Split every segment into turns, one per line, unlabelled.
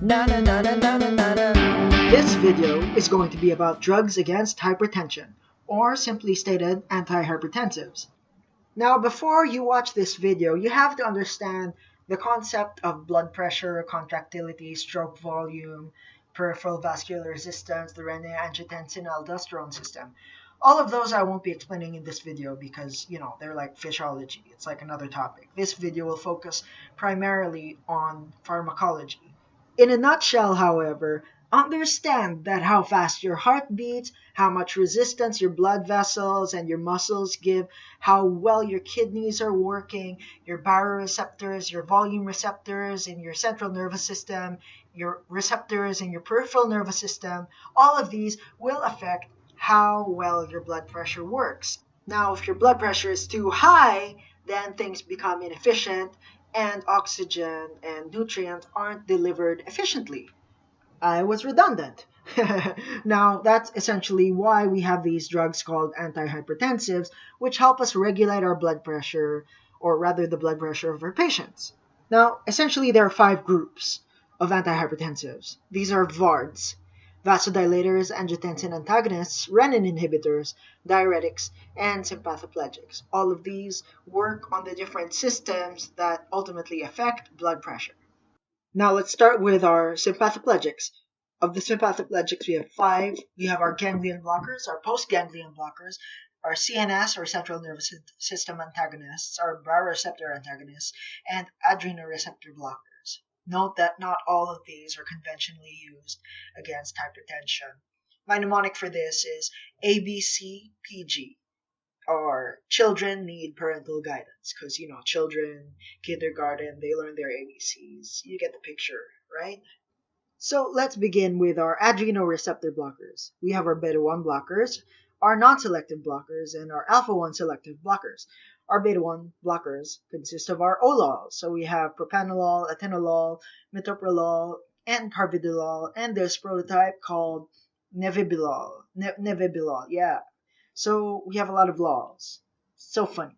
This video is going to be about drugs against hypertension, or simply stated, antihypertensives. Now, before you watch this video, you have to understand the concept of blood pressure, contractility, stroke volume, peripheral vascular resistance, the renin-angiotensin-aldosterone system. All of those I won't be explaining in this video because, they're like physiology. It's like another topic. This video will focus primarily on pharmacology. In a nutshell, however, understand that how fast your heart beats, how much resistance your blood vessels and your muscles give, how well your kidneys are working, your baroreceptors, your volume receptors in your central nervous system, your receptors in your peripheral nervous system, all of these will affect how well your blood pressure works. Now, if your blood pressure is too high, then things become inefficient and oxygen and nutrients aren't delivered efficiently. I was redundant. Now, that's essentially why we have these drugs called antihypertensives, which help us regulate our blood pressure, or rather the blood pressure of our patients. Now, essentially there are 5 groups of antihypertensives. These are VARDs: vasodilators, angiotensin antagonists, renin inhibitors, diuretics, and sympathoplegics. All of these work on the different systems that ultimately affect blood pressure. Now let's start with our sympathoplegics. Of the sympathoplegics, we have 5. We have our ganglion blockers, our postganglion blockers, our CNS or central nervous system antagonists, our baroreceptor antagonists, and adrenoreceptor blockers. Note that not all of these are conventionally used against hypertension. My mnemonic for this is ABCPG, or children need parental guidance, because, children, kindergarten, they learn their ABCs. You get the picture, right? So let's begin with our adrenoreceptor blockers. We have our beta-1 blockers, our non-selective blockers, and our alpha-1 selective blockers. Our beta-1 blockers consist of our OLOL. So we have propanolol, atenolol, metoprolol, and carvedilol, and this prototype called nevibilol. Nevibilol, yeah. So we have a lot of lols. So funny.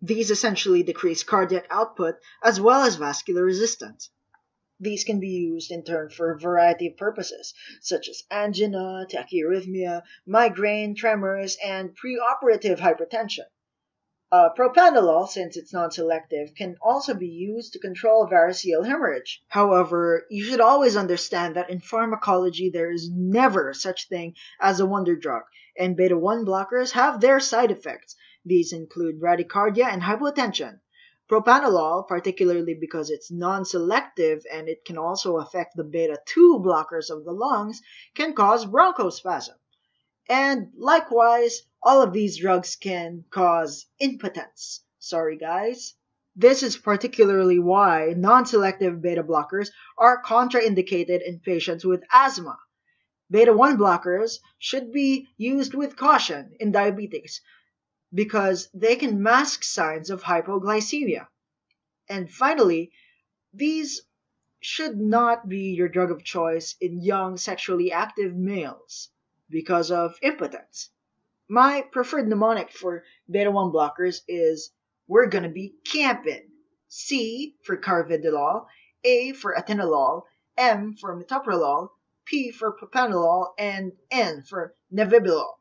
These essentially decrease cardiac output as well as vascular resistance. These can be used in turn for a variety of purposes, such as angina, tachyarrhythmia, migraine, tremors, and preoperative hypertension. Propanolol, since it's non-selective, can also be used to control variceal hemorrhage. However, you should always understand that in pharmacology there is never such thing as a wonder drug, and beta-1 blockers have their side effects. These include bradycardia and hypotension. Propanolol, particularly because it's non-selective and it can also affect the beta-2 blockers of the lungs, can cause bronchospasm. And likewise, all of these drugs can cause impotence. Sorry guys. This is particularly why non-selective beta blockers are contraindicated in patients with asthma. Beta-1 blockers should be used with caution in diabetics because they can mask signs of hypoglycemia. And finally, these should not be your drug of choice in young sexually active males because of impotence. My preferred mnemonic for beta-1 blockers is we're gonna be camping. C for carvedilol, A for atenolol, M for metoprolol, P for propanolol, and N for nevibilol.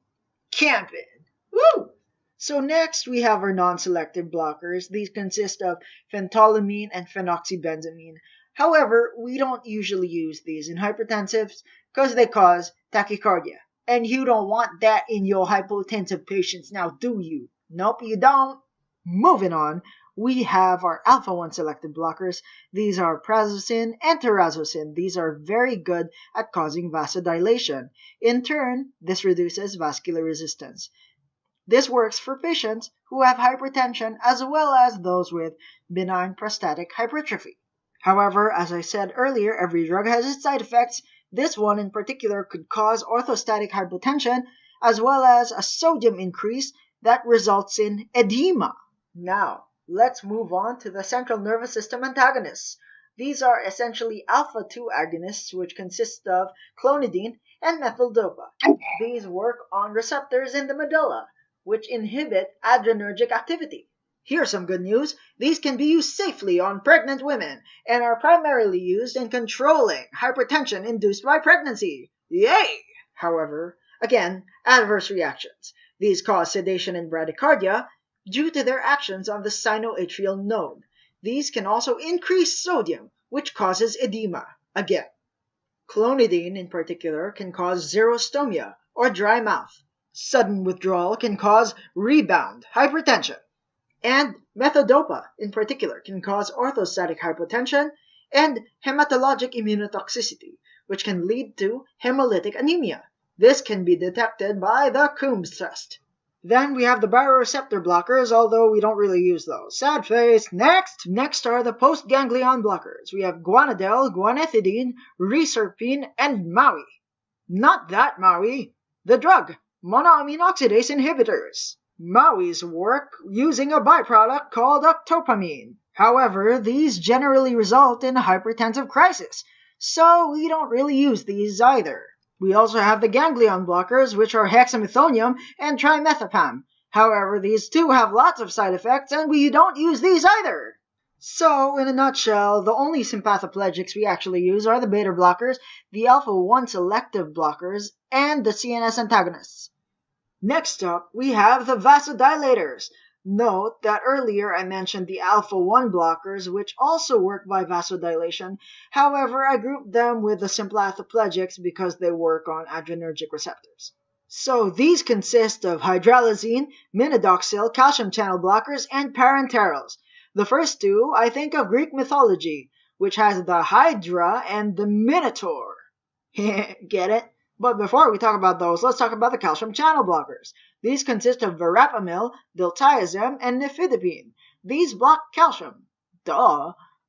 Camping! Woo! So next we have our non-selective blockers. These consist of phentolamine and phenoxybenzamine. However, we don't usually use these in hypertensives because they cause tachycardia. And you don't want that in your hypotensive patients now, do you? Nope, you don't. Moving on, we have our alpha-1 selective blockers. These are prazosin and terazosin. These are very good at causing vasodilation. In turn, this reduces vascular resistance. This works for patients who have hypertension as well as those with benign prostatic hypertrophy. However, as I said earlier, every drug has its side effects. This one in particular could cause orthostatic hypotension as well as a sodium increase that results in edema. Now, let's move on to the central nervous system antagonists. These are essentially alpha-2 agonists, which consist of clonidine and methyl-dopa. These work on receptors in the medulla, which inhibit adrenergic activity. Here's some good news. These can be used safely on pregnant women and are primarily used in controlling hypertension induced by pregnancy. Yay! However, again, adverse reactions. These cause sedation and bradycardia due to their actions on the sinoatrial node. These can also increase sodium, which causes edema. Again, clonidine in particular can cause xerostomia or dry mouth. Sudden withdrawal can cause rebound hypertension. And methodopa, in particular, can cause orthostatic hypotension and hematologic immunotoxicity, which can lead to hemolytic anemia. This can be detected by the Coombs test. Then we have the baroreceptor blockers, although we don't really use those. Sad face. Next are the postganglion blockers. We have guanidel, guanethidine, reserpine, and Maui. Not that Maui. The drug, monoamine oxidase inhibitors. Maui's work using a byproduct called octopamine. However, these generally result in a hypertensive crisis, so we don't really use these either. We also have the ganglion blockers, which are hexamethonium and trimethopam. However, these two have lots of side effects, and we don't use these either. So, in a nutshell, the only sympathoplegics we actually use are the beta blockers, the alpha-1 selective blockers, and the CNS antagonists. Next up, we have the vasodilators. Note that earlier I mentioned the alpha-1 blockers, which also work by vasodilation. However, I grouped them with the sympathoplegics because they work on adrenergic receptors. So these consist of hydralazine, minodoxil, calcium channel blockers, and parenterals. The first two I think of Greek mythology, which has the Hydra and the Minotaur. Get it? But before we talk about those, let's talk about the calcium channel blockers. These consist of verapamil, diltiazem, and nifedipine. These block calcium,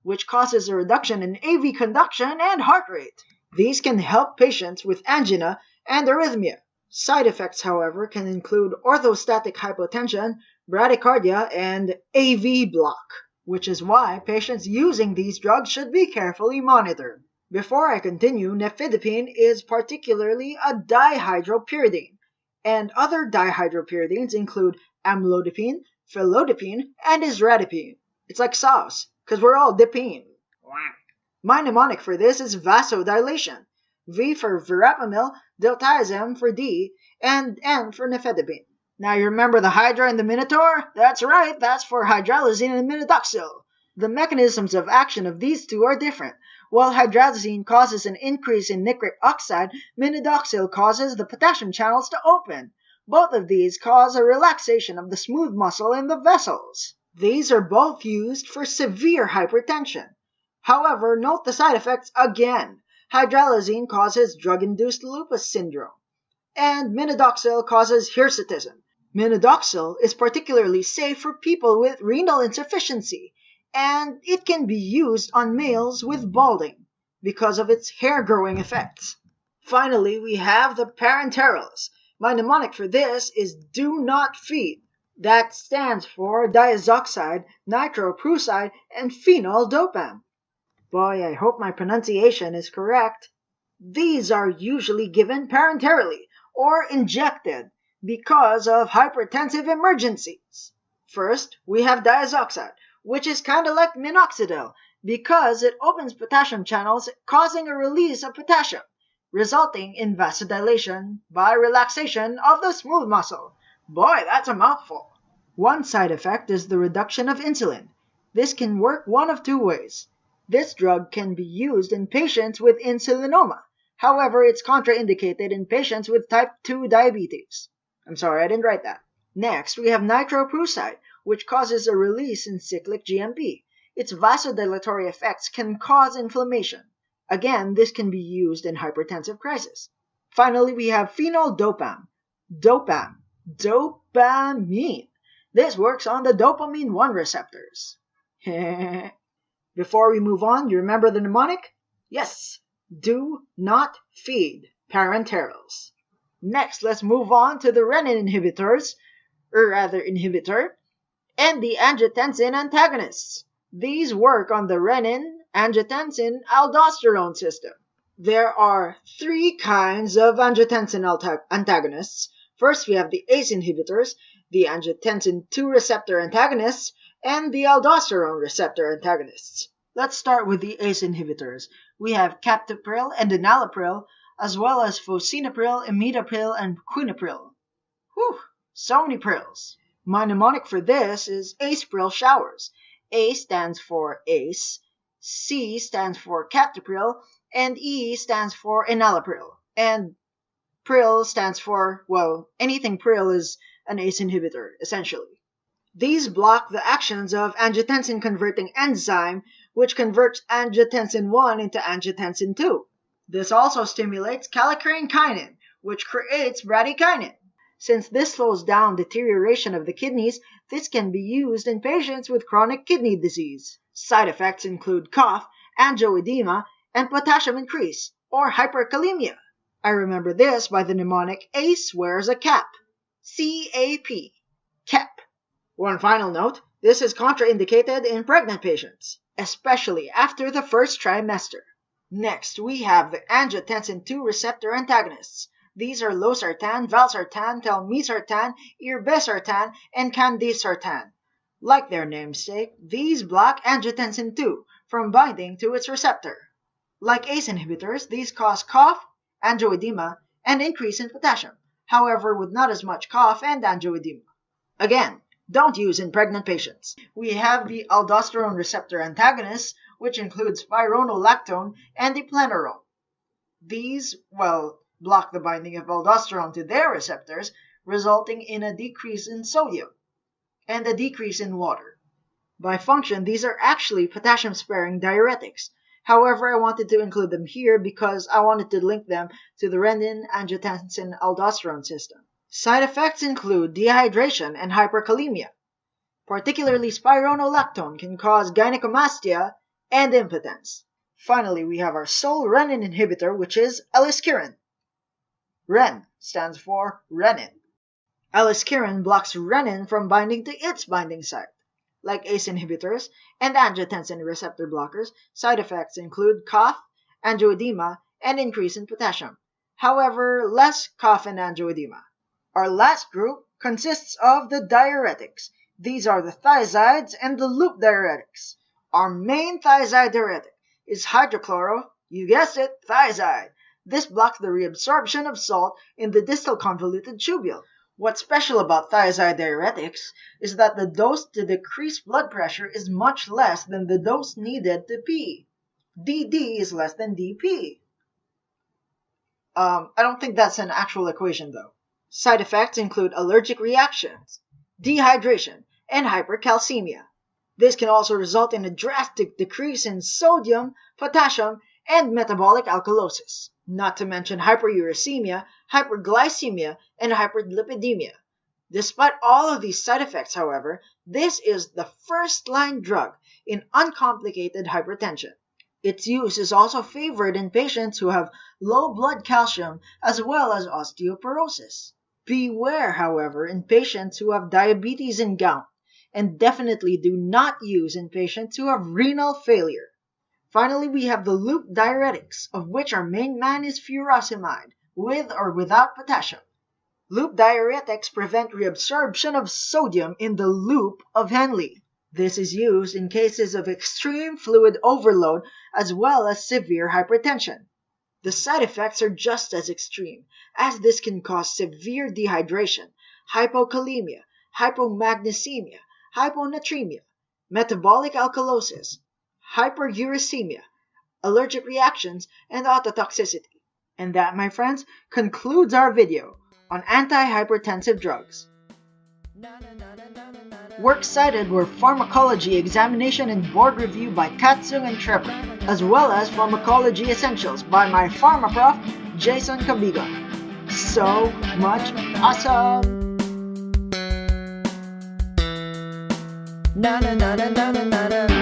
which causes a reduction in AV conduction and heart rate. These can help patients with angina and arrhythmia. Side effects, however, can include orthostatic hypotension, bradycardia, and AV block, which is why patients using these drugs should be carefully monitored. Before I continue, nifedipine is particularly a dihydropyridine, and other dihydropyridines include amlodipine, felodipine, and isradipine. It's like sauce, because we're all dippine. My mnemonic for this is vasodilation. V for verapamil, diltiazem for D, and N for nifedipine. Now you remember the Hydra and the Minotaur? That's right, that's for hydralazine and minodoxil. The mechanisms of action of these two are different. While hydralazine causes an increase in nitric oxide, minodoxil causes the potassium channels to open. Both of these cause a relaxation of the smooth muscle in the vessels. These are both used for severe hypertension. However, note the side effects again. Hydralazine causes drug-induced lupus syndrome, and minodoxil causes hirsutism. Minodoxil is particularly safe for people with renal insufficiency, and it can be used on males with balding because of its hair-growing effects. Finally, we have the parenterals. My mnemonic for this is do not feed. That stands for diazoxide, nitroprusside, and phenol-dopam. Boy, I hope my pronunciation is correct. These are usually given parenterally or injected because of hypertensive emergencies. First, we have diazoxide, which is kind of like minoxidil because it opens potassium channels, causing a release of potassium, resulting in vasodilation by relaxation of the smooth muscle. Boy, that's a mouthful. One side effect is the reduction of insulin. This can work one of two ways. This drug can be used in patients with insulinoma. However, it's contraindicated in patients with type 2 diabetes. I'm sorry, I didn't write that. Next, we have nitroprusside, which causes a release in cyclic GMP. Its vasodilatory effects can cause inflammation. Again, this can be used in hypertensive crisis. Finally, we have phenol-dopam. Dopamine. This works on the dopamine 1 receptors. Before we move on, you remember the mnemonic? Yes, do not feed parenterals. Next, let's move on to the renin inhibitor, and the angiotensin antagonists. These work on the renin-angiotensin-aldosterone system. There are 3 kinds of angiotensin antagonists. First, we have the ACE inhibitors, the angiotensin 2 receptor antagonists, and the aldosterone receptor antagonists. Let's start with the ACE inhibitors. We have captopril and enalapril, as well as fosinapril, imidapryl, and quinapril. Whew, so many prils. My mnemonic for this is ACE-pril showers. A stands for ACE, C stands for captopril, and E stands for enalapril. And pril stands for, well, anything pril is an ACE inhibitor, essentially. These block the actions of angiotensin-converting enzyme, which converts angiotensin 1 into angiotensin 2. This also stimulates kallikrein-kinin, which creates bradykinin. Since this slows down deterioration of the kidneys, this can be used in patients with chronic kidney disease. Side effects include cough, angioedema, and potassium increase, or hyperkalemia. I remember this by the mnemonic ACE wears a cap. C-A-P. CAP. One final note, this is contraindicated in pregnant patients, especially after the first trimester. Next, we have the angiotensin 2 receptor antagonists. These are losartan, valsartan, telmisartan, irbesartan, and candesartan. Like their namesake, these block angiotensin 2 from binding to its receptor. Like ACE inhibitors, these cause cough, angioedema, and increase in potassium, however with not as much cough and angioedema. Again, don't use in pregnant patients. We have the aldosterone receptor antagonists, which includes spironolactone and eplenorone. These, well, block the binding of aldosterone to their receptors, resulting in a decrease in sodium and a decrease in water. By function, these are actually potassium-sparing diuretics. However, I wanted to include them here because I wanted to link them to the renin-angiotensin-aldosterone system. Side effects include dehydration and hyperkalemia. Particularly spironolactone can cause gynecomastia and impotence. Finally, we have our sole renin inhibitor, which is aliskiren. Ren stands for renin. Aliskiren blocks renin from binding to its binding site. Like ACE inhibitors and angiotensin receptor blockers, side effects include cough, angioedema, and increase in potassium. However, less cough and angioedema. Our last group consists of the diuretics. These are the thiazides and the loop diuretics. Our main thiazide diuretic is hydrochloro, you guessed it, thiazide. This blocks the reabsorption of salt in the distal convoluted tubule. What's special about thiazide diuretics is that the dose to decrease blood pressure is much less than the dose needed to pee. DD is less than DP. I don't think that's an actual equation though. Side effects include allergic reactions, dehydration, and hypercalcemia. This can also result in a drastic decrease in sodium, potassium, and metabolic alkalosis, not to mention hyperuricemia, hyperglycemia, and hyperlipidemia. Despite all of these side effects, however, this is the first-line drug in uncomplicated hypertension. Its use is also favored in patients who have low blood calcium as well as osteoporosis. Beware, however, in patients who have diabetes and gout, and definitely do not use in patients who have renal failure. Finally, we have the loop diuretics, of which our main man is furosemide, with or without potassium. Loop diuretics prevent reabsorption of sodium in the loop of Henle. This is used in cases of extreme fluid overload as well as severe hypertension. The side effects are just as extreme, as this can cause severe dehydration, hypokalemia, hypomagnesemia, hyponatremia, metabolic alkalosis, hyperuricemia, allergic reactions, and ototoxicity. And that, my friends, concludes our video on antihypertensive drugs. Works cited were Pharmacology Examination and Board Review by Katsung and Trevor, as well as Pharmacology Essentials by my pharma prof, Jason Cabigon. So much awesome!
Na na na na na na na.